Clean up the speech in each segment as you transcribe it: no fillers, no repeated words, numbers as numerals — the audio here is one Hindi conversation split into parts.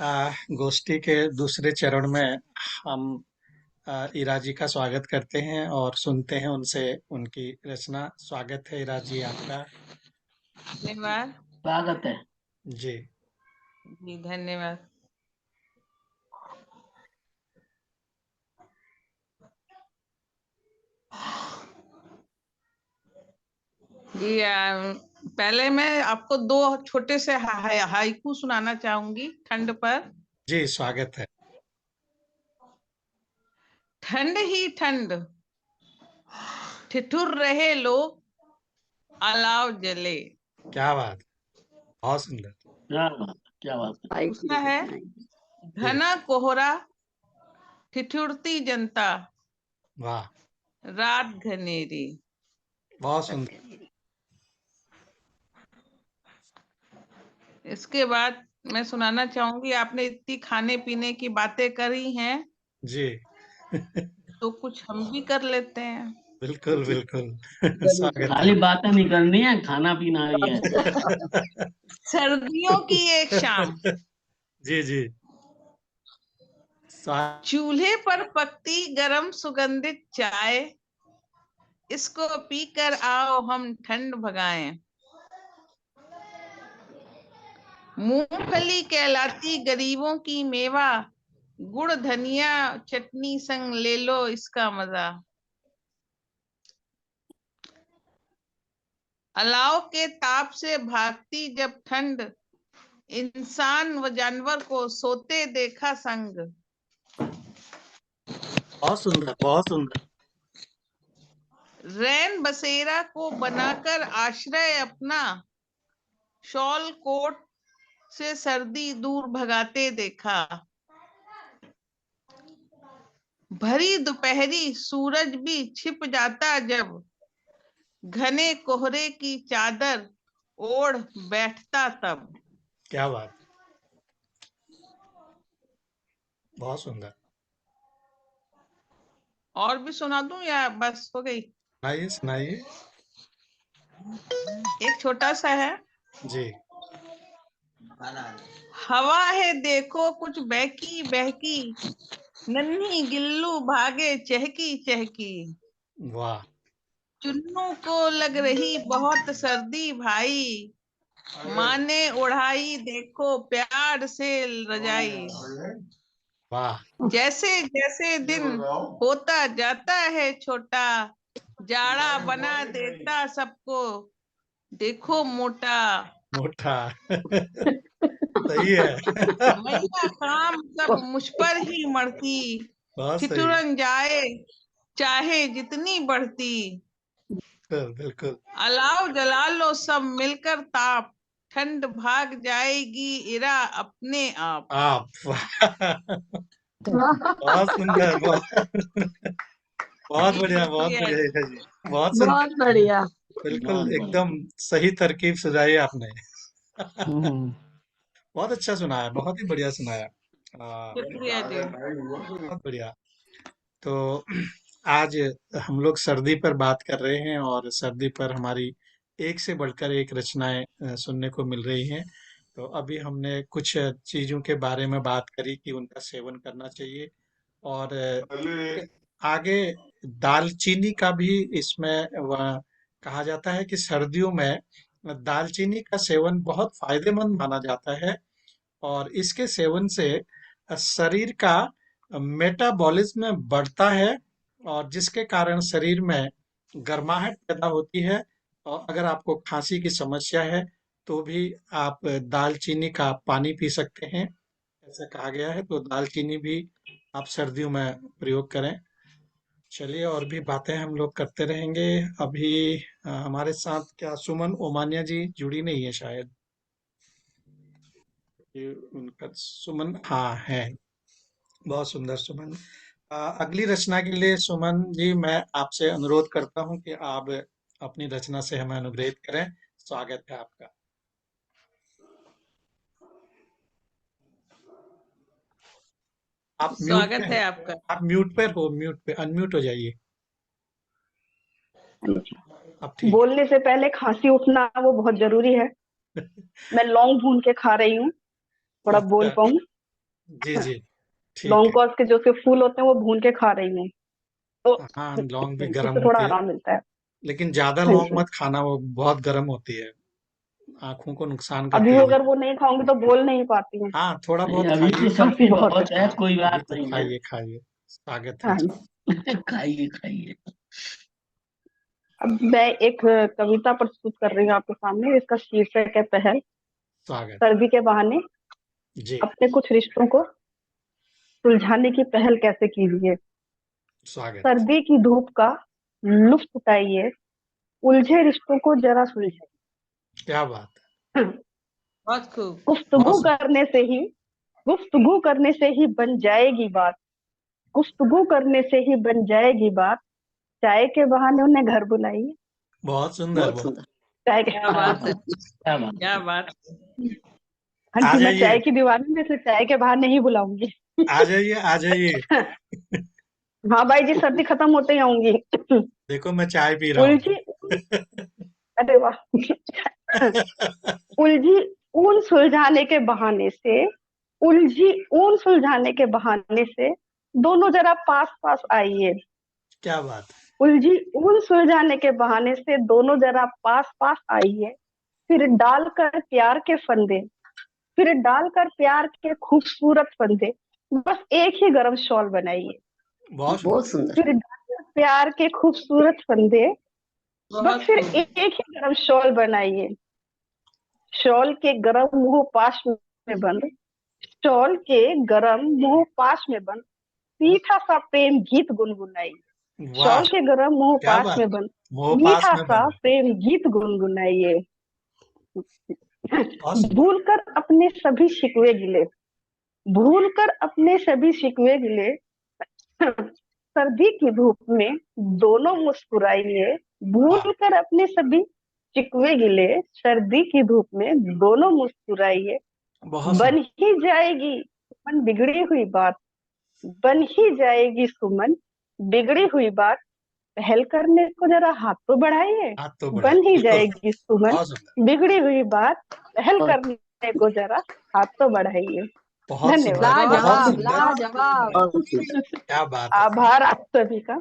गोष्ठी के दूसरे चरण में हम इरा जी का स्वागत करते हैं और सुनते हैं उनसे उनकी रचना। स्वागत है इरा जी आपका। धन्यवाद स्वागत है। जी। जी, धन्यवाद। जी, पहले मैं आपको दो छोटे से हाइकू सुनाना चाहूंगी ठंड पर। जी, स्वागत है। ठंड ही ठंड, ठिठुर रहे लोग, अलाव जले। क्या बात, बहुत सुंदर। क्या बात है। दूसरा है, जी, घना कोहरा, ठिठुरती जनता, वाह, रात घनेरी। बहुत सुंदर। इसके बाद मैं सुनाना चाहूंगी, आपने इतनी खाने पीने की बातें करी हैं जी। तो कुछ हम भी कर लेते हैं। बिल्कुल बिल्कुल। स्वागत है। खाली बातें नहीं करनी है, खाना पीना भी है। सर्दियों की एक शाम, जी जी। स्वा- चूल्हे पर पकती गरम सुगंधित चाय, इसको पीकर आओ हम ठंड भगाएं। मूंगफली कहलाती गरीबों की मेवा, गुड़ धनिया चटनी संग ले लो इसका मजा। अलाव के ताप से भागती जब ठंड, इंसान व जानवर को सोते देखा संग। बहुत सुंदर, बहुत सुंदर। रैन बसेरा को बनाकर आश्रय अपना, शॉल कोट से सर्दी दूर भगाते देखा। भरी दोपहरी सूरज भी छिप जाता जब, घने कोहरे की चादर ओढ़ बैठता तब। क्या बात, बहुत सुंदर। और भी सुना दूं या बस हो गई? सुनाइए सुनाइए। एक छोटा सा है। जी। हवा है देखो कुछ बहकी बहकी, नन्ही गिल्लू भागे चहकी चहकी। वाह। चुन्नू को लग रही बहुत सर्दी भाई, माँ ने उड़ाई देखो प्यार से रजाई। वाह। जैसे जैसे दिन होता जाता है छोटा, जाड़ा बना देता सबको देखो मोटा। मोटा। सही है। मैया काम सब मुझ पर ही मरती, बहुत सही। ठिठुरन जाए चाहे जितनी बढ़ती। बिल्कुल बिल्कुल। अलाव जला लो सब मिलकर ताप, ठंड भाग जाएगी इरा अपने आप। आप। बहुत सुंदर, बहुत बढ़िया, बहुत शुक्रिया बढ़िया जी। हीरा जी। बहुत सुंदर। बहुत बढ़िया। बिल्कुल बहुत एकदम बढ़िया। सही तरकीब सुझाई आपने। हम्म। बहुत अच्छा सुनाया, बहुत ही बढ़िया सुनाया। शुक्रिया जी। बहुत बढ़िया। तो आज हम लोग सर्दी पर बात कर रहे हैं और सर्दी पर हमारी एक से बढ़कर एक रचनाएं सुनने को मिल रही हैं। तो अभी हमने कुछ चीजों के बारे में बात करी कि उनका सेवन करना चाहिए और आगे दालचीनी का भी इसमें कहा जाता है कि सर्दियों में दालचीनी का सेवन बहुत फायदेमंद माना जाता है और इसके सेवन से शरीर का मेटाबॉलिज्म बढ़ता है और जिसके कारण शरीर में गर्माहट पैदा होती है। और अगर आपको खांसी की समस्या है तो भी आप दालचीनी का पानी पी सकते हैं, ऐसा कहा गया है। तो दालचीनी भी आप सर्दियों में प्रयोग करें। चलिए और भी बातें हम लोग करते रहेंगे। अभी हमारे साथ क्या सुमन ओमानिया जी जुड़ी नहीं है शायद, ये उनका सुमन हाँ है। बहुत सुंदर सुमन। अगली रचना के लिए सुमन जी मैं आपसे अनुरोध करता हूं कि आप अपनी रचना से हमें अनुग्रहित करें। स्वागत है आपका। आप म्यूट पे स्वागत है आपका। आप म्यूट पे हो, म्यूट पे अनम्यूट हो जाइए। अब ठीक बोलने से पहले खांसी उठना वो बहुत जरूरी है। है। मैं लौंग भून के खा रही हूँ, थोड़ा बोल अच्छा। पाऊँ। जी जी, ठीक है। लौंग के जो से फूल होते हैं वो भून के खा रही हूँ, तो हाँ, लौंग भी गर्म उससे थोड़ा होती है, आराम मिलता है। लेकिन ज्यादा हाँ लौंग जी। मत खाना, वो बहुत गर्म होती है, आंखों को नुकसान अभी करती है। अगर वो नहीं खाऊंगी तो बोल नहीं पाती हूँ। हाँ, थोड़ा नहीं, बहुत अभी तो खाइए। सर्दी काफी बहुत है। बहुत है, हाँ, कोई अभी बात तो नहीं है। खाइए खाइए, स्वागत है। हाँ जी। खाइए खाइए। अब मैं एक कविता प्रस्तुत कर रही हूँ आपके सामने। इसका शीर्षक है पहल। स्वागत। सर्दी के बहाने जी, अपने कुछ रिश्तों को सुलझाने की पहल कैसे कीजिए। स्वागत। सर्दी की धूप का लुत्फ उठाइए, उलझे रिश्तों को जरा सुलझाइए। क्या बात बहुत खूब। है, बहुत गुफ्तगू सुंदर। करने से ही गुफ्तगू करने से ही बन जाएगी बात। गुफ्तगू करने से ही बन जाएगी बात। चाय के बहाने उन्हें घर बुलाइए। बहुत सुंदर, बहुत बहुत। सुंदर। चाय के क्या क्या बात है, बात, क्या बात। क्या बात। हाँ आ जी, मैं जाइए, चाय की दीवानी हूँ, इसलिए चाय के बहाने ही बुलाऊंगी। आ जाइए, आ जाइए। हाँ भाई जी, सर्दी खत्म होते ही आऊंगी। देखो मैं चाय पी रहा उलझी, हूँ। अरे वाह। उलझी ऊन सुलझाने के बहाने से उलझी ऊन सुलझाने के बहाने से दोनों जरा पास पास आइए। क्या बात है। उलझी ऊन सुलझाने के बहाने से दोनों जरा पास पास आइए। फिर डालकर प्यार के फंदे फिर डालकर प्यार के खूबसूरत फंदे बस एक ही गरम शॉल बनाइए। बहुत सुंदर। बहुत सुंदर। फिर डालकर प्यार के खूबसूरत फंदे बस बहुत फिर खूब। एक ही गरम शॉल बनाइए। शॉल के गरम मुंह पाश में बंद शॉल के गरम मुंह पाश में बंद मीठा सा प्रेम गीत गुनगुनाइए। वाह, शॉल के गरम मुंह क्या पाश बात। में बंद मोह पास मीठा में सा बंद। प्रेम गीत गुनगुनाइए। बहुत सुंदर। भूल कर अपने सभी शिकवे गिले भूल कर अपने सभी शिकवे गिले सर्दी की धूप में दोनों मुस्कुराइए। वाह, भूल कर अपने सभी शिकवे गिले सर्दी की धूप में दोनों मुस्कुराइए। बहुत बन सुंदर। ही जाएगी सुमन बिगड़ी हुई बात। बन ही जाएगी सुमन बिगड़ी हुई बात। पहल करने को जरा हाथ तो बढ़ाइए। हाथ तो बढ़ाए, बन ही बिल्कुल। जाएगी सुमन बहुत सुंदर। बिगड़ी हुई बात। पहल और करने को जरा हाथ तो बढ़ाइए। बहुत सुंदर, धन्यवाद। बहुत बहुत लाजवाब, खूब, सुंदर। बहुत खूब। लाजवाब, बहुत सुंदर। क्या बात है। आभार आप सभी का।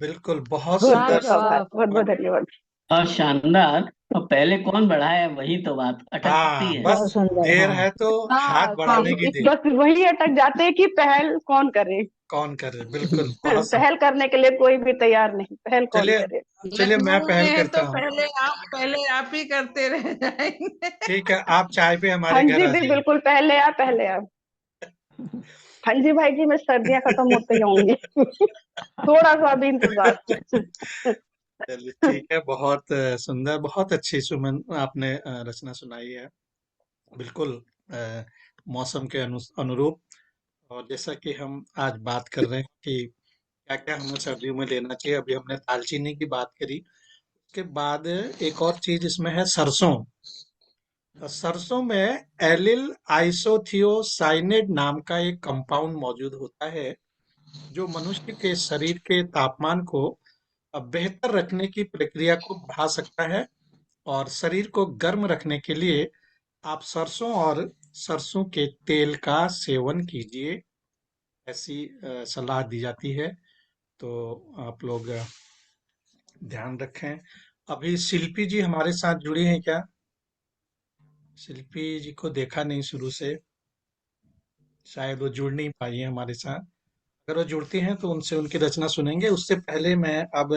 बिल्कुल, बहुत बहुत सुंदर। बहुत आभार, लाजवाब। बहुत बहुत धन्यवाद। और शानदार। तो पहले कौन बढ़ाए, वही तो बात अटकती हाँ, है। बस बहुत सुंदर। देर हाँ। है तो हाथ हाँ, बढ़ाने की देर। बस वही अटक जाते हैं कि पहल कौन करे। कौन करे, बिल्कुल, बहुत पहल सुंदर। करने के लिए कोई भी तैयार नहीं, पहल कौन चलिए, करे। चलिए मैं लखनऊ में पहल है करता तो हूँ। पहले आप ही करते रह जाएंगे। ठीक है, आप चाय पे हाँ हमारे घर जी आ जी, जाइए। बिल्कुल, पहले आप पहले आप। हाँ जी भाई जी, मैं सर्दियां खत्म होते ही आऊंगी। थोड़ा सा अभी इंतजार। चलिए, ठीक है, बहुत सुंदर, बहुत अच्छी सुमन आपने रचना सुनाई है। बिल्कुल अ, मौसम के अनुरूप। और जैसा कि हम आज बात कर रहे हैं कि क्या क्या हमें सर्दियों में लेना चाहिए, अभी हमने दालचीनी की बात करी। उसके बाद एक और चीज इसमें है, सरसों। सरसों में एलिल आइसोथियोसाइनेट नाम का एक कंपाउंड मौजूद होता है, जो मनुष्य के शरीर के तापमान को बेहतर रखने की प्रक्रिया को बढ़ा सकता है। और शरीर को गर्म रखने के लिए आप सरसों और सरसों के तेल का सेवन कीजिए, ऐसी सलाह दी जाती है। तो आप लोग ध्यान रखें। अभी शिल्पी जी हमारे साथ जुड़ी हैं क्या? शिल्पी जी को देखा नहीं शुरू से, शायद वो जुड़ नहीं पाई है हमारे साथ। अगर वो जुड़ती हैं तो उनसे उनकी रचना सुनेंगे। उससे पहले मैं अब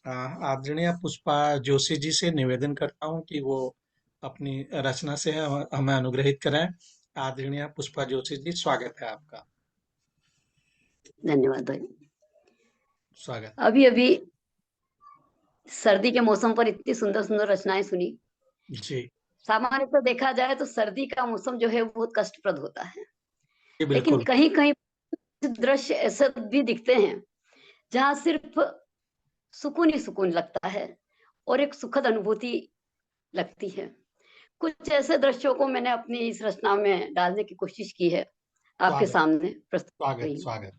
आदरणीय पुष्पा जोशी जी से निवेदन करता हूं कि वो अपनी रचना से हमें अनुग्रहित करें। आदरणीय पुष्पा जोशी जी, स्वागत है आपका। धन्यवाद भाई। स्वागत। अभी अभी सर्दी के मौसम पर इतनी सुंदर सुंदर रचनाएं सुनी। जी सामान्य तो देखा जाए तो सर्दी का मौसम जो है वो बहुत कष्टप्रद होता है, जी, लेकिन बिल्कुल। कहीं कहीं दृश्य ऐसे भी दिखते हैं जहाँ सिर्फ सुकून ही सुकून लगता है और एक सुखद अनुभूति लगती है। कुछ ऐसे दृश्यों को मैंने अपनी इस रचना में डालने की कोशिश की है, आपके स्वागत, सामने प्रस्तुत कर स्वागत, रही हूँ। स्वागत।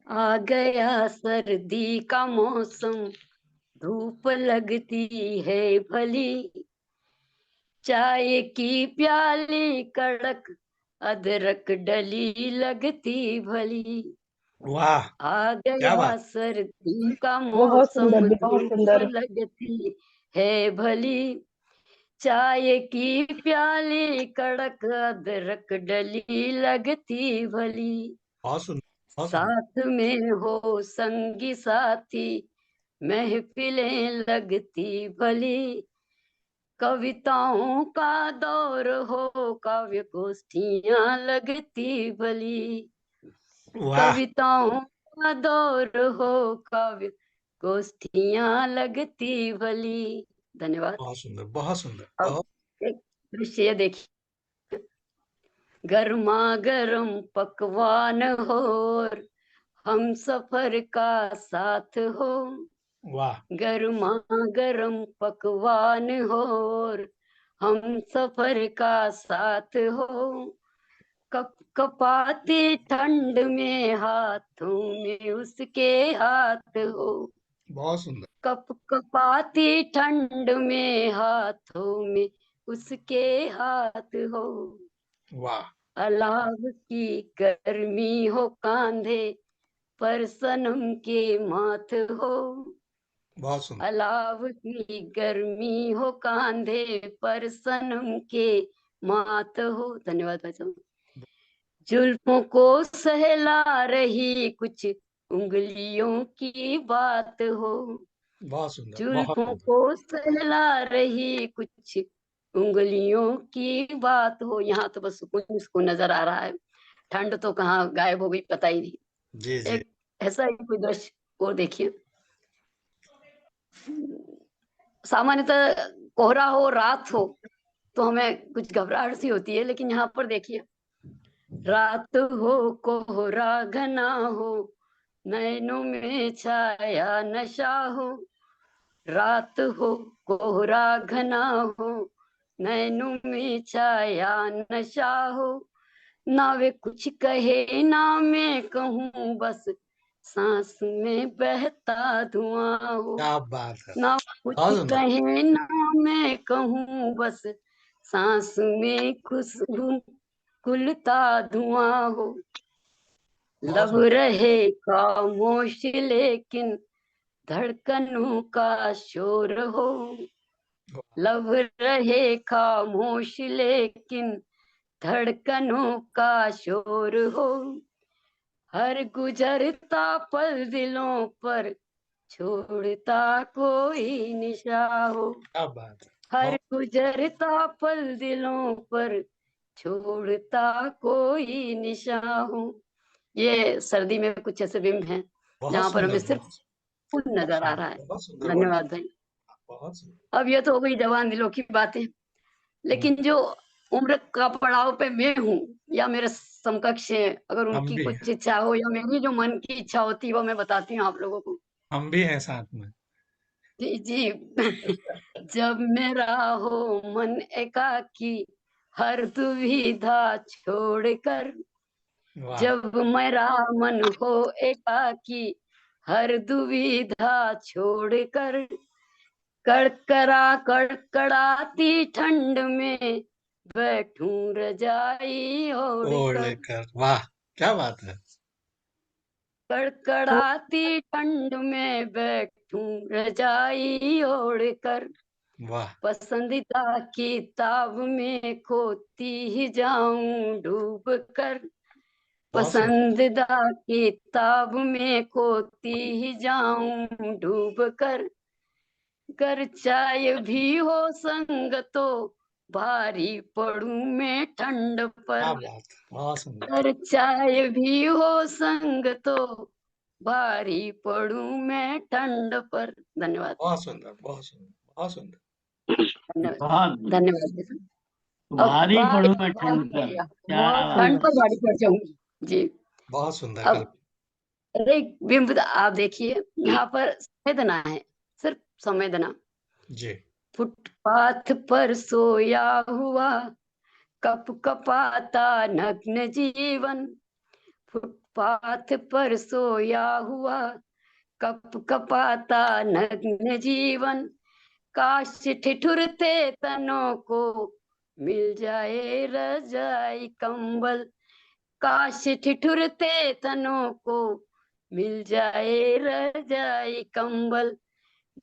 आ गया सर्दी का मौसम, धूप लगती है भली, चाय की प्याली कड़क, अदरक डली लगती भली। वाह, आ क्या गया बात। सर्दी का बहुत मौसम, सुंदर जी, बहुत धूप सुंदर। लगती है भली। चाय की प्याली कड़क, अदरक डली लगती भली। बहुत सुंदर, बहुत सुंदर। साथ में हो संगी साथी, महफिलें लगती भली। कविताओं का दौर हो, काव्य गोष्ठियां लगती भली। वाह, कविताओं का दौर हो, काव्य गोष्ठियां लगती भली। धन्यवाद। बहुत सुंदर, बहुत सुंदर, अब बहुत। एक दृश्य देखिए। गर्मा गर्म पकवान हो, और हम सफर का साथ हो। वाह, गर्मा गर्म पकवान हो, और हम सफर का साथ हो। कप कपाती ठंड में हाथों में उसके हाथ हो। बहुत सुंदर। कप कपाती ठंड में हाथों में उसके हाथ हो। वाह, अलाव की गर्मी हो कांधे पर सनम के माथ हो। बहुत सुंदर। अलाव की गर्मी हो कांधे पर सनम के माथ हो। धन्यवाद भाई साहब। जुल्फों को सहला रही कुछ उंगलियों की बात हो। बहुत सुंदर, बहुत जुल्फों सुंदर। को सहला रही कुछ उंगलियों की बात हो। यहाँ तो बस सुकून सुकून नजर आ रहा है, ठंड तो कहाँ गायब हो गई पता ही नहीं। जी, जी। एक ऐसा ही कोई दृश्य और देखिए। सामान्यतः कोहरा हो, रात हो, तो हमें कुछ घबराहट सी होती है, लेकिन यहाँ पर देखिए, रात हो कोहरा घना हो, नैनों में छाया नशा हो। रात हो कोहरा घना हो, नैनों में छाया नशा हो। ना वे कुछ कहे ना मैं कहूँ, बस सांस में बहता धुआं हो। क्या बात है। ना कुछ बहुत सुंदर। कहे ना मैं कहूँ, बस सांस में खुशबू खुलता धुआं हो। बहुत लब सुंदर। रहे खामोश लेकिन धड़कनों का शोर हो। लब रहे खामोश लेकिन धड़कनों का शोर हो। हर गुजरता पल दिलों पर छोड़ता कोई निशा हो। क्या बात है। हर बहुत, गुजरता पल दिलों पर छोड़ता कोई निशा हो। ये सर्दी में कुछ ऐसे बिंब हैं बहुत जहाँ पर हमें सुंदर, सिर्फ बहुत, सुकून बहुत नजर आ सुंदर, रहा है। बहुत सुंदर वर्णन। धन्यवाद भाई। बहुत सुंदर। अब ये तो हो गई जवान दिलों की बातें, हम्म, लेकिन जो उम्र का पड़ाव पे मैं हूँ या मेरे समकक्ष हैं, अगर हम उनकी भी हैं। कुछ इच्छा हो या मेरी जो मन की इच्छा होती है वो मैं बताती हूँ आप लोगों को। हम भी हैं साथ में। जी जी। जब मेरा हो मन एकाकी, हर दुविधा छोड़कर। वाह, जब मेरा मन हो एकाकी, हर दुविधा छोड़कर। कड़कड़ाती ठंड में बैठूं रजाई ओढ़कर। ओढ़कर। वाह, क्या बात है। कड़कड़ाती ठंड में बैठूं रजाई ओढ़कर। वाह, पसंदीदा किताब में खोती ही जाऊं डूब कर। बहुत सुंदर। पसंदीदा किताब में खोती ही जाऊं डूब कर। कर चाय भी हो संग तो भारी पड़ूं मैं ठंड क्या पर। बात है। बहुत सुंदर। कर चाय भी हो संग तो भारी पड़ूं मैं ठंड पर। धन्यवाद। बहुत सुंदर, बहुत सुंदर, बहुत सुंदर। धन्यवाद। बहुत धन्यवाद। अब भारी पड़ू मैं ठंड पर, क्या बहुत बात। ठंड सुंदर। पर भारी पड़ जाऊंगी जी। बहुत सुंदर अब कल्पना। एक बिंब आप देखिए, यहाँ पर संवेदना है, सिर्फ संवेदना। जी। फुटपाथ पर सोया हुआ, कप कपाता नग्न जीवन। फुटपाथ पर सोया हुआ, कप कपाता नग्न जीवन। काश ठिठुरते तनों को मिल जाए रजाई कंबल, काश ठिठुरते तनों को मिल जाए रजाई कंबल,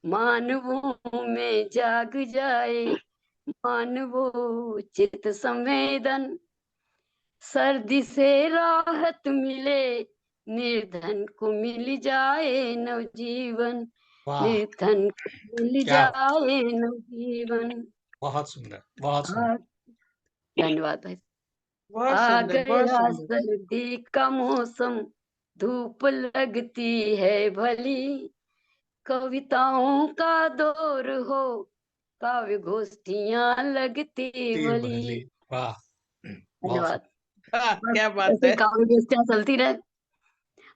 मानवों में जाग जाए मानवो चित संवेदन, सर्दी से राहत मिले निर्धन को मिल जाए नवजीवन, वाह, निर्धन को मिल क्या बात, जाए नवजीवन। बहुत सुंदर, बहुत सुंदर। धन्यवाद भाई। बहुत आ सुंदर, बहुत गया सुंदर। सर्दी का मौसम, धूप लगती है भली, कविताओं का दौर हो काव्य गोष्ठियां लगती भली। भली, वाह, बहुत धन्यवाद। क्या बात ऐसे है। काव्य गोष्ठियां चलती रहे।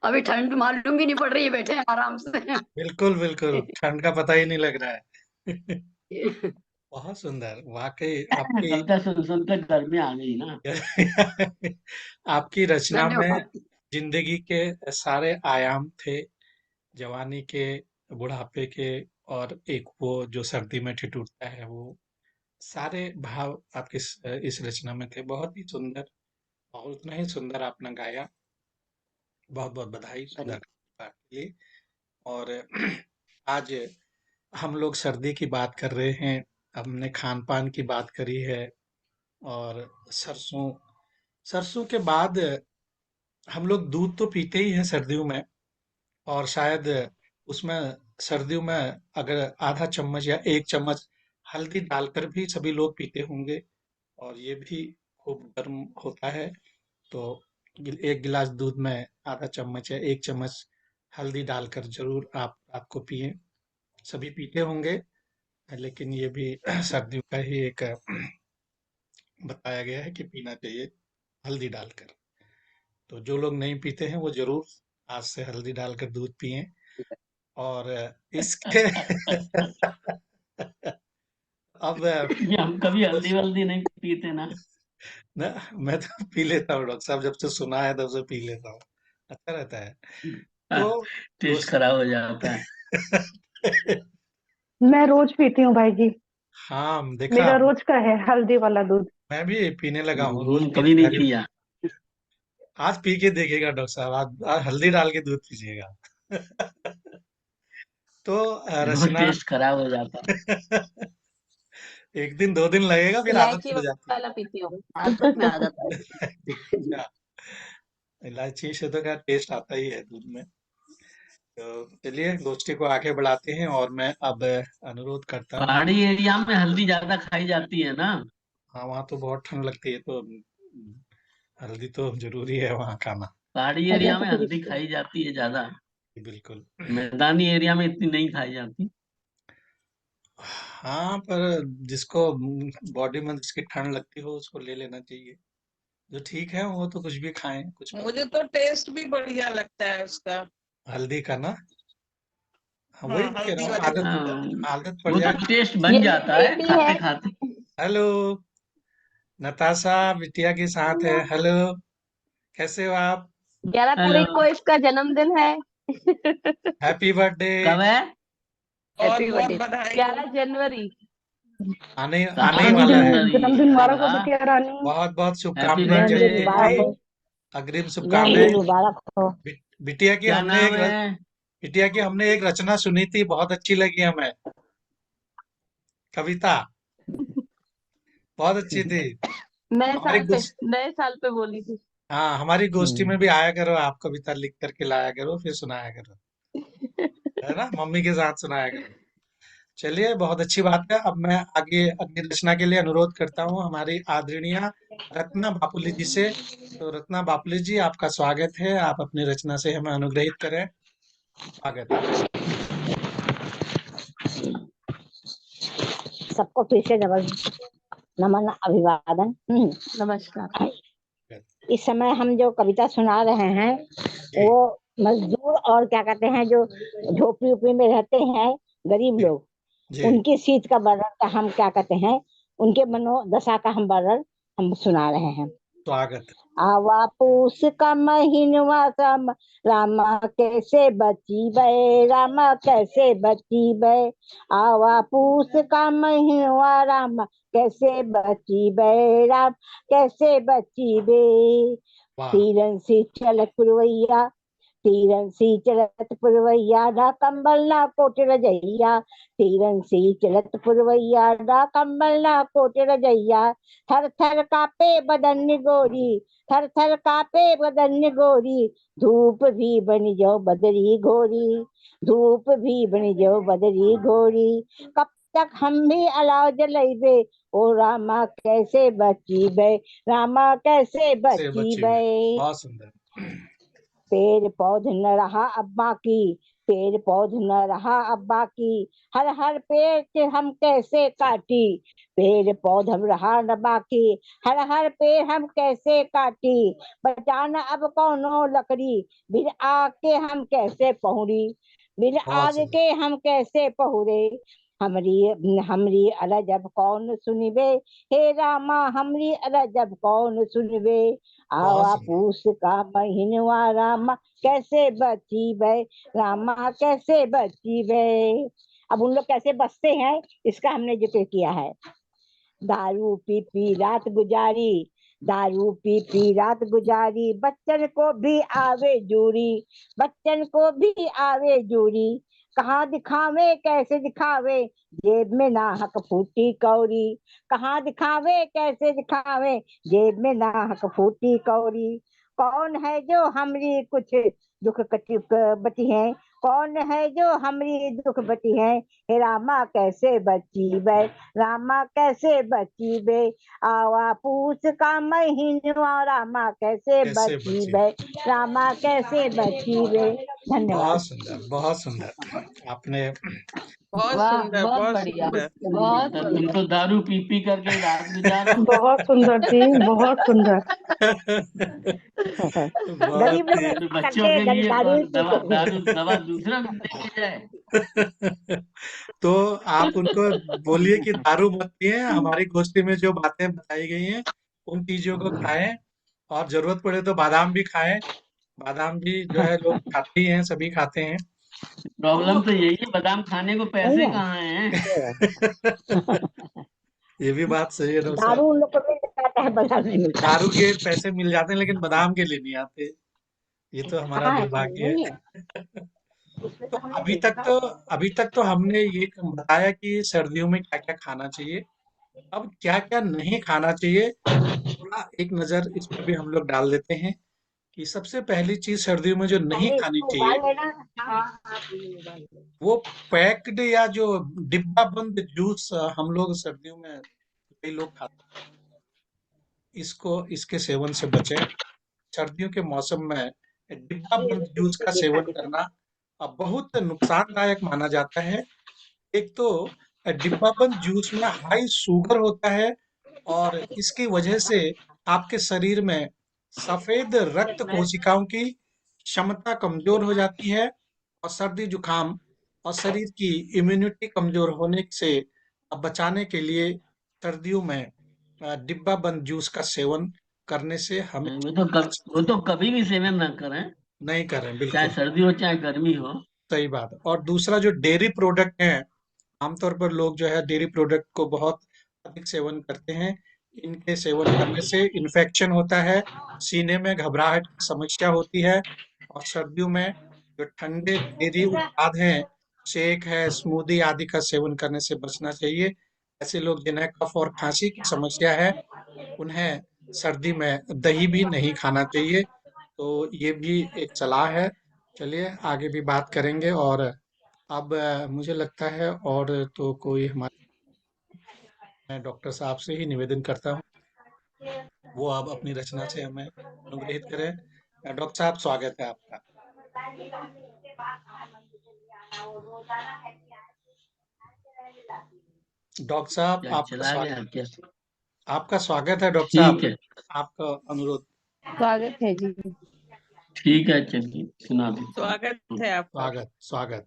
अभी ठंड मालूम भी नहीं पड़ रही है, बैठे हैं आराम से। बिल्कुल बिल्कुल, ठंड का पता ही नहीं लग रहा है। बहुत सुंदर, वाकई आपकी कविता सुन सुनकर गर्मी आ गई ना। आपकी रचना में धन्यवाद। जिंदगी के सारे आयाम थे, जवानी के, बुढ़ापे के, और एक वो जो सर्दी में ठिठुरता है, वो सारे भाव आपके इस रचना में थे। बहुत ही सुंदर, और उतना ही सुंदर आपने गाया। बहुत बहुत बधाई सुंदर गाने के लिए। और आज हम लोग सर्दी की बात कर रहे हैं, हमने खान पान की बात करी है, और सरसों सरसों के बाद हम लोग दूध तो पीते ही हैं सर्दियों में, और शायद उसमें सर्दियों में अगर आधा चम्मच या एक चम्मच हल्दी डालकर भी सभी लोग पीते होंगे, और ये भी खूब गर्म होता है। तो एक गिलास दूध में आधा चम्मच या एक चम्मच हल्दी डालकर जरूर आप रात को पिएं। सभी पीते होंगे, लेकिन ये भी सर्दियों का ही एक बताया गया है कि पीना चाहिए हल्दी डालकर। तो जो लोग नहीं पीते हैं वो जरूर आज से हल्दी डालकर दूध पिएं। और इसके अब ये हम कभी हल्दी वल्दी नहीं पीते ना। ना, मैं तो पी लेता हूँ डॉक्टर साहब, जब से सुना है तब से पी लेता हूँ, अच्छा रहता है। तो टेस्ट दोस्त खराब हो जाता है। मैं रोज पीती हूँ भाई जी, हाँ, देखा, मेरा रोज का है हल्दी वाला दूध। मैं भी पीने लगा हूँ, रोज कभी नहीं पीने। पिया। आज पी के देखिएगा डॉक्टर साहब, आज हल्दी डाल के दूध पीजिएगा। तो वो रचना टेस्ट खराब हो जाता है। एक दिन दो दिन लगेगा, फिर आदत इलायची पड़ जाती वाला पीती हूँ। आदत में आदत है। है। अच्छा, इलायची से तो क्या टेस्ट आता ही है दूध में। तो चलिए गोष्ठी को आगे बढ़ाते हैं, और मैं अब अनुरोध करता हूँ। पहाड़ी एरिया में हल्दी ज्यादा खाई जाती है ना। हाँ, वहाँ तो बहुत ठंड लगती है, तो हल्दी तो जरूरी है वहाँ खाना। पहाड़ी एरिया में हल्दी खाई जाती है ज्यादा, बिल्कुल। मैदानी एरिया में इतनी नहीं खाई जाती। हाँ, पर जिसको बॉडी में जिसकी ठंड लगती हो उसको ले लेना चाहिए। जो ठीक है वो तो कुछ भी खाएं, कुछ मुझे तो टेस्ट भी बढ़िया लगता है उसका। हल्दी का ना। हाँ, वही हाँ, तो कह रहा हल्दी हूँ, वाले आदत दूध का। आदत पड़ वो तो जाए। टेस्ट बन जाता है बेटी खाते है। खाते। हेलो, नताशा बिटिया के साथ है। हेलो, कैसे हो आप? 11 तारीख को इसका जन्मदिन है। Happy birthday. कब है? बहुत बहुत बधाई। 11 जनवरी। आने आने ही 12 वाला है। जनवरी जन्मदिन अरे मुबारक हो वाह, बिटिया रानी। बहुत बहुत हैप्पी शुभकामनाएं बर्थडे। जन्मदिन की, अग्रिम शुभकामनाएं। बिटिया की क्या हमने नाम एक है? बिटिया की हमने एक रचना सुनी थी, बहुत अच्छी लगी हमें, कविता बहुत अच्छी थी। हमारी नए साल पे बोली थी। हाँ, हमारी गोष्ठी में भी आया करो, आप कविता लिख करके लाया करो, फिर सुनाया करो, है ना, मम्मी के साथ सुनाया करो। चलिए, बहुत अच्छी बात है। अब मैं आगे अगली रचना के लिए अनुरोध करता हूँ हमारी आदरणीय रत्ना बापुली जी से। तो रत्ना बापुली जी, आपका स्वागत है, आप अपनी रचना से हमें अनुग्रहित करें। स्वागत है। सबको फिर से नमन अभिवादन। नमस्कार। इस समय हम जो कविता सुना रहे हैं जी वो मजदूर और क्या कहते हैं जो झोपड़ी उपड़ी में रहते हैं गरीब जी लोग, जी, उनकी शीत का वर्णन का हम क्या कहते हैं, उनके मनोदशा का हम वर्णन हम सुना रहे हैं। स्वागत है। आवा पूस का महीनवा रामा कैसे बची बे, रामा कैसे बची बे। आवा पूस का महीनवा रामा कैसे बची बे, राम कैसे बची बे। वाह तीरन सी चलत पुरवैया, तीरन सी चलत पुरवैया, ना कंबल ना कोट रजैया। तीरन सी चलत पुरवैया, ना कंबल ना कोट रजैया। थर थर कापे बदन गोरी, थर थर कापे बदन गोरी। धूप भी बन जाओ बदरी घोरी, धूप भी बन जाओ बदरी घोरी। कब तक हम भी अलाव जलैबे, ओ रामा कैसे बची बे, रामा कैसे से बची बची बे। हुई, बहुत सुंदर। पेड़ पौध न रहा अब बाकी, पेड़ पौध न रहा अब बाकी। हर हर पेड़ के हम कैसे काटी, पेड़ पौध हम रहा न बाकी। हर हर पेड़ हम कैसे काटी, बचाना अब कौनो लकड़ी। बिन आग के हम कैसे पहुरी, बिन बहुत आग सुंदर। के हम कैसे पहुरे। हमरी हमरी अरज अब कौन सुनबे, हे रामा हमरी अरज अब कौन सुनबे। बहुत आवा सुंदर। पूस का महीनवा रामा कैसे बची बे, रामा कैसे बची बे। अब उन लोग कैसे बचते हैं इसका हमने जिक्र किया है। दारू पी पी रात गुजारी, दारू पी पी रात गुजारी। बच्चन को भी आवे जूरी, बच्चन को भी आवे जूरी। कहाँ दिखावे कैसे दिखावे, जेब में नाहक फूटी कौड़ी। कहाँ दिखावे कैसे दिखावे, जेब में नाहक फूटी कौड़ी। कौन है जो हमरी कुछ दुख कटुक बची है, कौन है जो हमरी दुख बची है। हे रामा कैसे बची बे, रामा कैसे बची बे। आवा पूछ का महीनवा रामा कैसे कैसे बची बची, बे, रामा कैसे बची बे। बहुत धन्यवाद। सुंदर, बहुत सुंदर। आपने बहुत वाह, सुंदर, बहुत बहुत बढ़िया, सुंदर। बहुत तुम तो दारू पी पी करके रात गुजारो। बहुत सुंदर जी, बहुत सुंदर। बहुत गरीब लोग ही तो ऐसा करते बच्चों हैं, के लिए दारू ही दवा पीते हैं। दारू दवा दूसरा भी दे दी जाए। तो आप उनको बोलिए कि दारू मत पिए, हमारी गोष्ठी में जो बातें बताई गई हैं उन चीजों को खाएं, और जरूरत पड़े तो बादाम भी खाएं। बादाम भी जो है लोग खाते ही हैं, सभी खाते हैं। प्रॉब्लम तो तो यही है, बादाम खाने को नहीं पैसे है, कहाँ हैं। ये भी बात सही है डॉक्टर साहब। दारू उन लोग को मिल जाता है, बाजार नहीं मिलता दारू है। के पैसे मिल जाते हैं लेकिन बादाम के लिए नहीं आते। ये तो हमारा कहाँ है, दुर्भाग्य नहीं है। है, उसमें तो तो हमने अभी तक देखा। तो अभी तक तो हमने ये बताया कि सर्दियों में क्या क्या खाना चाहिए। अब क्या क्या नहीं खाना चाहिए, थोड़ा एक नजर इस पर भी हम लोग डाल देते हैं। कि सबसे पहली चीज सर्दियों में जो नहीं पहले खानी इसको चाहिए, उबाल लेना। हाँ हाँ, पहले उबाल लेना। वो पैक्ड या जो डिब्बा बंद जूस हम लोग सर्दियों में कई लोग खाते हैं, इसको इसके सेवन से बचें। सर्दियों के मौसम में डिब्बा ये बंद जूस का देखा सेवन देखा। करना बहुत नुकसानदायक माना जाता है। एक तो डिब्बा बंद जूस में हाई शुगर होता है, और इसकी वजह से आपके शरीर में सफेद रक्त कोशिकाओं की क्षमता कमजोर हो जाती है, और सर्दी जुकाम और शरीर की इम्यूनिटी कमजोर होने से बचाने के लिए सर्दियों में डिब्बा बंद जूस का सेवन करने से हमें वो तो कभी भी सेवन ना करें, नहीं करें, चाहे बिल्कुल सर्दी हो चाहे गर्मी हो। सही बात है। और दूसरा जो डेयरी प्रोडक्ट है, आमतौर पर लोग जो है डेयरी प्रोडक्ट को बहुत अधिक सेवन करते हैं। इनके सेवन करने से इन्फेक्शन होता है, सीने में घबराहट की समस्या होती है, और सर्दियों में जो ठंडे डेयरी उत्पाद हैं, शेक है, स्मूदी आदि का सेवन करने से बचना चाहिए। ऐसे लोग जिन्हें कफ और खांसी की समस्या है, उन्हें सर्दी में दही भी नहीं खाना चाहिए। तो ये भी एक सलाह है। चलिए आगे भी बात करेंगे। और अब मुझे लगता है और तो कोई हमारे, मैं डॉक्टर साहब से ही निवेदन करता हूँ, वो अब अपनी रचना से हमें अनुग्रहित करें। डॉक्टर साहब स्वागत है आपका। डॉक्टर साहब क्या चला गया क्या। आपका स्वागत है डॉक्टर साहब। ठीक है, आपका अनुरोध। स्वागत है जी। ठीक है, चलिए सुना देता स्वागत हूँ। है आपका। स्वागत स्वागत।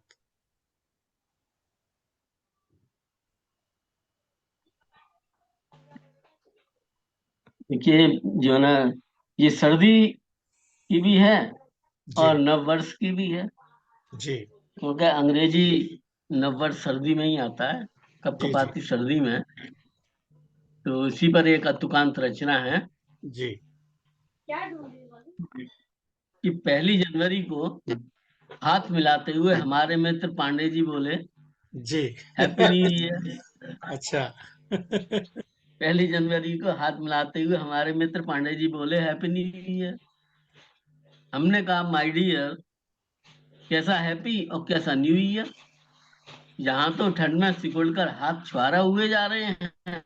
देखिए, जो है ना, ये सर्दी की भी है जी और नववर्ष की भी है, जी क्योंकि अंग्रेजी नववर्ष सर्दी में ही आता है, जी जी कपकपाती सर्दी में। तो इसी पर एक अतुकांत रचना है जी कि 1 जनवरी को हाथ मिलाते हुए हमारे मित्र पांडे जी बोले जी हैप्पी न्यू ईयर। अच्छा 1 जनवरी को हाथ मिलाते हुए हमारे मित्र पांडे जी बोले हैप्पी न्यू ईयर। हमने कहा माय डियर, कैसा हैप्पी और कैसा न्यू ईयर, यहाँ तो ठंड में सिकुड़कर हाथ छुआरा हुए जा रहे हैं,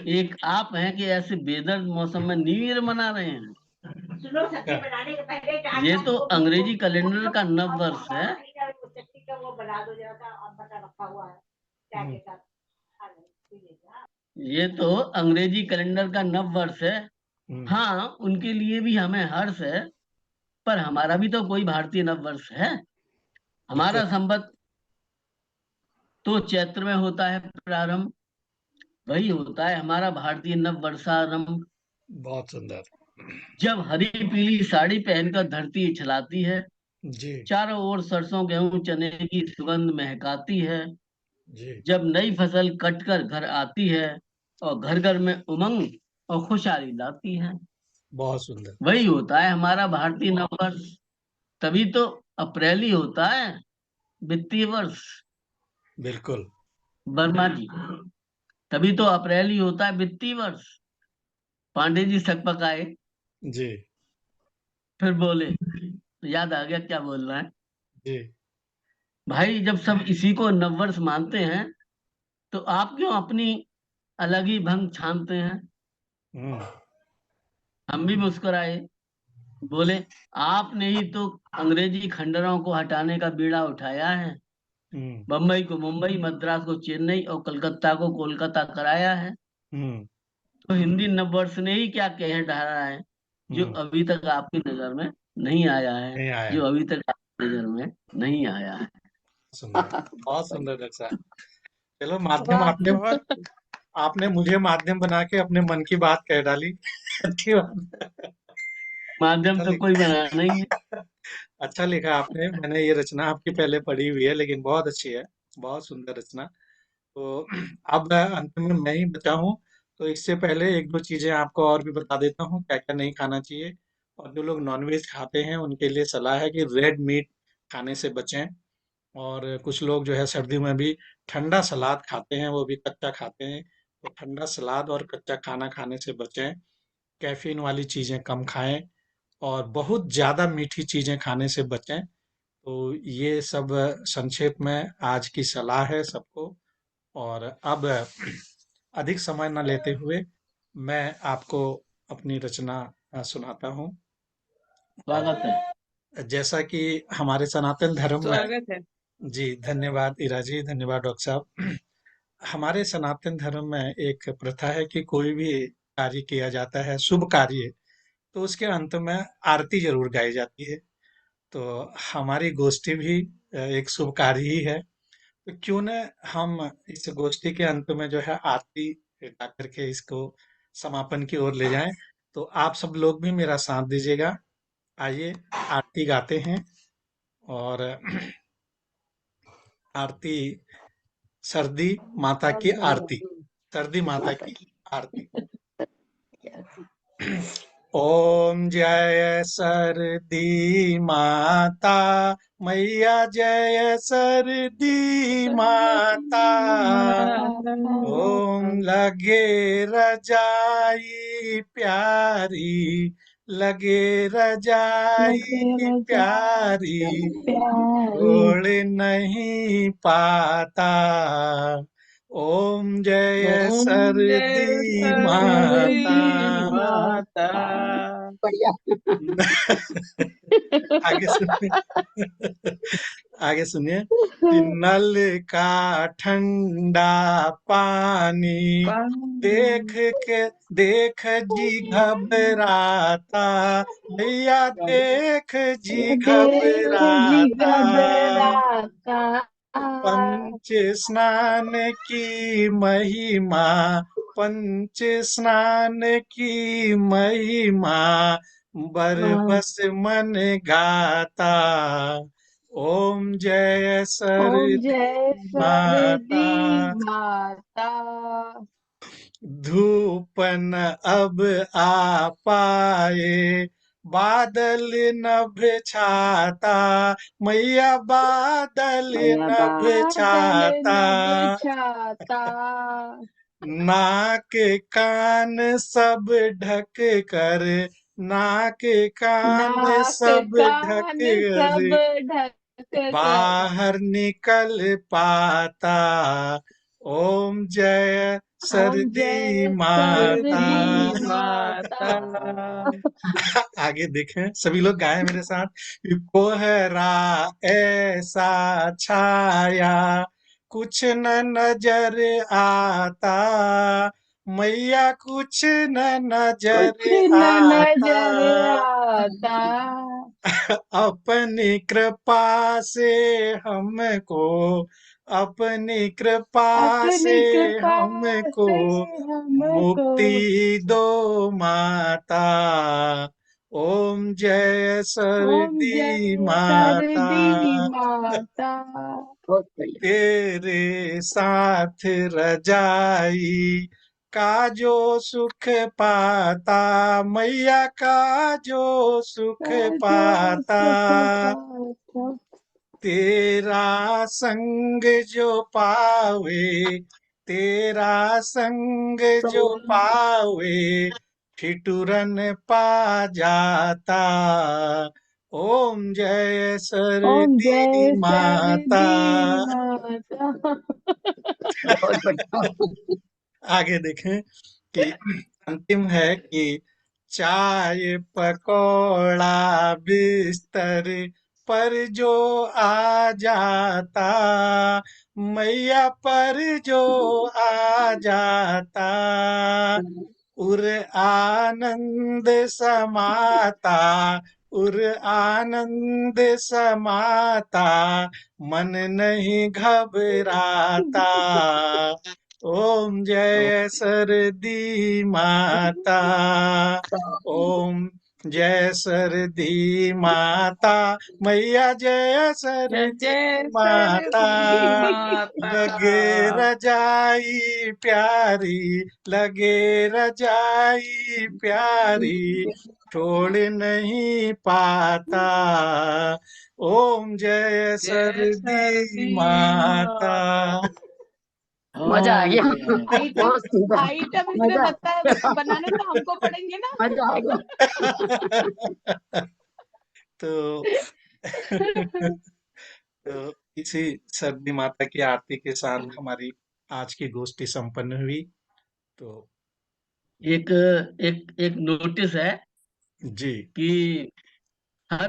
एक आप हैं कि ऐसे बेदर्द मौसम में न्यू ईयर मना रहे हैं। सुनो, सब्जी बनाने के पहले ये तो वो अंग्रेजी कैलेंडर का नव वर्ष है। चटनी का वो बना दो जरा सा, और बता रखा हुआ है क्या के साथ। ये तो अंग्रेजी कैलेंडर का नव वर्ष है। हाँ, उनके लिए भी हमें हर्ष है, पर हमारा भी तो कोई भारतीय नव वर्ष है। हमारा बिल्कुल संवत तो चैत्र में होता है प्रारंभ, वही होता है हमारा भारतीय नव वर्षारंभ। बहुत सुंदर जब हरी पीली साड़ी पहनकर धरती इछलाती है, जी चारों ओर सरसों गेहूं चने की सुगंध महकाती है, जी जब नई फसल कटकर घर आती है और घर घर में उमंग और खुशहाली लाती है, बहुत सुंदर वही होता है हमारा भारतीय नववर्ष। तभी तो अप्रैल ही होता है वित्तीय वर्ष, बिल्कुल वर्मा जी। तभी तो अप्रैल ही होता है वित्तीय वर्ष। पांडे जी सकपकाए, जी फिर बोले, याद आ गया क्या बोलना है। जी भाई जब सब इसी को नववर्ष मानते हैं, तो आप क्यों अपनी अलग ही भंग छानते हैं। हम्म हम भी मुस्कुराए, बोले आपने ही तो अंग्रेजी खंडरों को हटाने का बीड़ा उठाया है, हम्म बम्बई को मुंबई, मद्रास को चेन्नई और कलकत्ता को कोलकाता कराया है। हम्म तो हिंदी नववर्ष ने ही क्या कह ढाला है जो हम्म अभी तक आपकी नजर में नहीं आया है, नहीं आया जो अभी तक आपकी नजर में नहीं आया है। सुंदर बहुत सुंदर रक्षा चलो माध्यम वाह आपने बहुत आपने मुझे माध्यम बना के अपने मन की बात कह डाली अच्छी बात माध्यम अच्छा तो कोई लिखा बनाना ही है। अच्छा लिखा आपने मैंने ये रचना आपकी पहले पढ़ी हुई है लेकिन बहुत अच्छी है बहुत सुंदर रचना तो अब अंत में मैं ही बचा हूँ तो इससे पहले एक दो चीजें आपको और भी बता देता हूँ क्या क्या नहीं खाना चाहिए और जो लोग नॉनवेज खाते हैं उनके लिए सलाह है कि रेड मीट खाने से बचें और कुछ लोग जो है सर्दी में भी ठंडा सलाद खाते हैं वो भी कच्चा खाते हैं तो ठंडा सलाद और कच्चा खाना खाने से बचें कैफीन वाली चीजें कम खाएं और बहुत ज्यादा मीठी चीजें खाने से बचें तो ये सब संक्षेप में आज की सलाह है सबको और अब अधिक समय न लेते हुए मैं आपको अपनी रचना सुनाता हूँ और स्वागत है। जैसा कि हमारे सनातन धर्म में स्वागत है। जी धन्यवाद ईरा जी धन्यवाद डॉक्टर साहब हमारे सनातन धर्म में एक प्रथा है कि कोई भी कार्य किया जाता है शुभ कार्य तो उसके अंत में आरती जरूर गाई जाती है तो हमारी गोष्ठी भी एक शुभ कार्य ही है तो क्यों न हम इस गोष्ठी के अंत में जो है आरती गा करके इसको समापन की ओर ले जाएं तो आप सब लोग भी मेरा साथ दीजिएगा आइए आरती गाते हैं और आरती सर्दी माता की आरती सर्दी माता की आरती ओम जय सरदी माता मैया जय सरदी माता ओम लगे रजाई प्यारी लगे रजाई प्यारी छोड़ नहीं पाता ओम जय ओम जय सरदी माता सरस्वती माता। बढ़िया। आगे सुनिए आगे सुनिए कि नल का ठंडा पानी देख के देख जी घबराता भैया देख जी घबराता पंच स्नान की महिमा पंच स्नान की महिमा बरबस मन गाता। ओम जय ओम सरदी जय माता। सरदी माता। धूप न अब आ पाए, बादल नभ छाता। मैया बादल मैया नभ बादल छाता। नभ छाता। नाक कान सब ढक कर, नाक कान नाक सब ढक कान सब कर ढक कर बाहर निकल पाता। ओम जय ओम सरदी जय माता। सरदी माता। आगे देखें, सभी लोग गाएं मेरे साथ। कोहरा ऐसा छाया, कुछ न नजर आता। मैया कुछ न नजर कुछ न आता। नजर आता। अपनी कृपा से हमको, अपनी कृपा से अपनी कृपा हमको से हमको मुक्ति दो माता। ओम जय ओम सरदी जय माता। सरदी माता। बहुत बढ़िया। तेरे साथ रजाई का जो सुख पाता। मैया का जो सुख जो पाता। सुख पाता। तेरा संग जो पावे, तेरा संग जो पावे, ठिठुरन पा जाता। ओम जय ओम सरदी जय माता। सरदी माता। बहुत बढ़िया। आगे देखें कि अंतिम है कि चाय पकौड़ा बिस्तर पर जो आ जाता। मैया पर जो आ जाता। उर आनंद समाता, उर आनंद समाता। मन नहीं घबराता। ओम जय सरदी माता। ओम जय सरदी माता। मैया जय जय सरदी जय माता। सरदी माता। लगे रजाई प्यारी, लगे रजाई प्यारी, छोड़ नहीं पाता। ओम जय जय सरदी सरदी माता। माता। मजा आ गया। आइटम बहुत सुंदर। आइटम इसमें मजा बनाने तो हमको पड़ेंगे ना। मजा आ गया। तो तो इसी सरदी माता की आरती के साथ हमारी आज की गोष्ठी संपन्न हुई। तो एक एक एक नोटिस है जी। कि